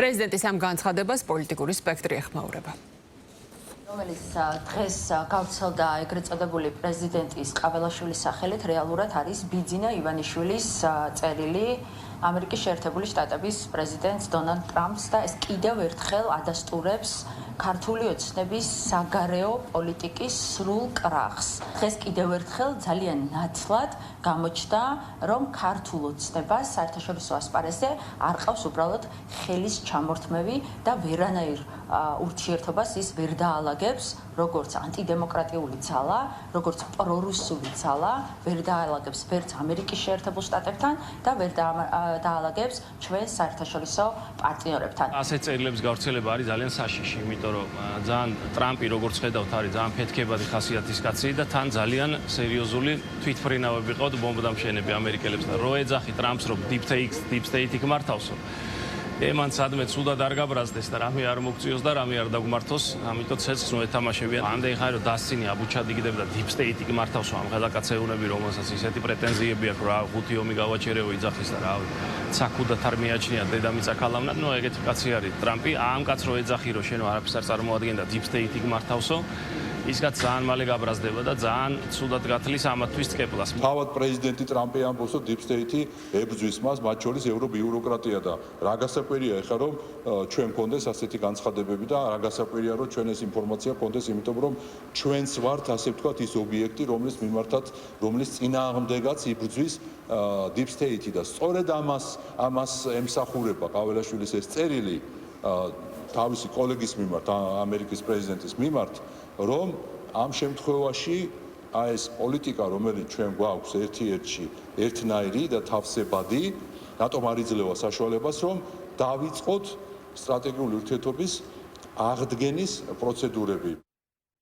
პრეზიდენტის ამ განცხადებას პოლიტიკური სპექტრი ეხმაურება. რომელიც დღეს გავრცელდა ეგრეთ წოდებული პრეზიდენტის ყაველაშვილის სახელით რეალურად არის ბიძინა ივანიშვილის წერილი ამერიკის შეერთებული შტატების პრეზიდენტს დონალდ ტრამპს და ეს კიდევ ერთხელ ადასტურებს ქართული ოცნების საგარეო პოლიტიკის სრულ კრახს. დღეს კიდევ ერთხელ ძალიან ნათლად გამოჩნდა, რომ ქართულ ოცნებას საერთაშორისო ასპარეზზე არ ყავს უბრალოდ ხელის ჩამორთმევი და ვერანაირ ურთიერთობას ის ვერ დაალაგებს, როგორც ანტიდემოკრატიული ძალა, როგორც პრორუსული ძალა, ვერ დაალაგებს ვერც ამერიკის შეერთებულ შტატებთან და ვერ დაალაგებს ჩვენ საერთაშორისო პარტნიორებთან. ასე წერილების გავრცელება არის ძალიან საშიში, იმიტომ რომ ძალიან ტრამპი, როგორც ხედავთ, არის ძალიან ფეთქებადი ხასიათის კაცი და თან ძალიან სერიოზული თვითმფრინავები ყავთ ბომბდამშენები ამერიკელებს და რო ეძახი ტრამპს, რომ deep state-ი გმართავსო. მან სადმე ცუდად არ გაბრაზდეს და რამე არ მოგწიოს და რამე არ დაგმართოს, ამიტომ ცეცხლს ნუ ეთამაშებიან. ამდენი ხანი რომ დასცინი აბუჩადიგდებ და deep state-ი გმართავსო ამ ხელაკაცეუნები, რომელსაც ისეთი პრეტენზიები აქვს, რა ხუთი ომი გავაჩერეო იძახის და რა ცაკუდათ არ მიაჩნია დედამიწა ქალამნად, ნუ ეგეთი კაცი არის ტრამპი. ამ კაცს რო ეძახი რომ შენ არაფერს არ წარმოადგენ და deep state-ი გმართავსო, ისგან ძალიან მალე გაბრაზდება და ძალიან ცუდად გათლის ამათთვის ტკეპლას. თავად პრეზიდენტი ტრამპი ამბობს, რომ deep state-ი ებრძვის მას, მათ შორის ევრობიუროკრატია და რა გასაკვირია ეხლა რომ ჩვენ გქონდეს ასეთი განცხადებები და რა გასაკვირია რომ ჩვენ ეს ინფორმაცია გქონდეს, იმიტომ რომ ჩვენს ვართ ასე ვთქვათ ის ობიექტი, რომლის წინააღმდეგაც იბრძვის deep state-ი და სწორედ ამას ემსახურება ყაველაშვილის ეს წერილი თავისი კოლეგის მიმართ, ამერიკის პრეზიდენტის მიმართ, რომ ამ შემთხვევაში ეს პოლიტიკა, რომელიც ჩვენ გვაქვს ერთ-ერთი ერთნაირი და თავსებადი, რატომ არ იძლევა საშუალებას, რომ დავიწყოთ სტრატეგიული ურთიერთობის აღდგენის პროცედურები.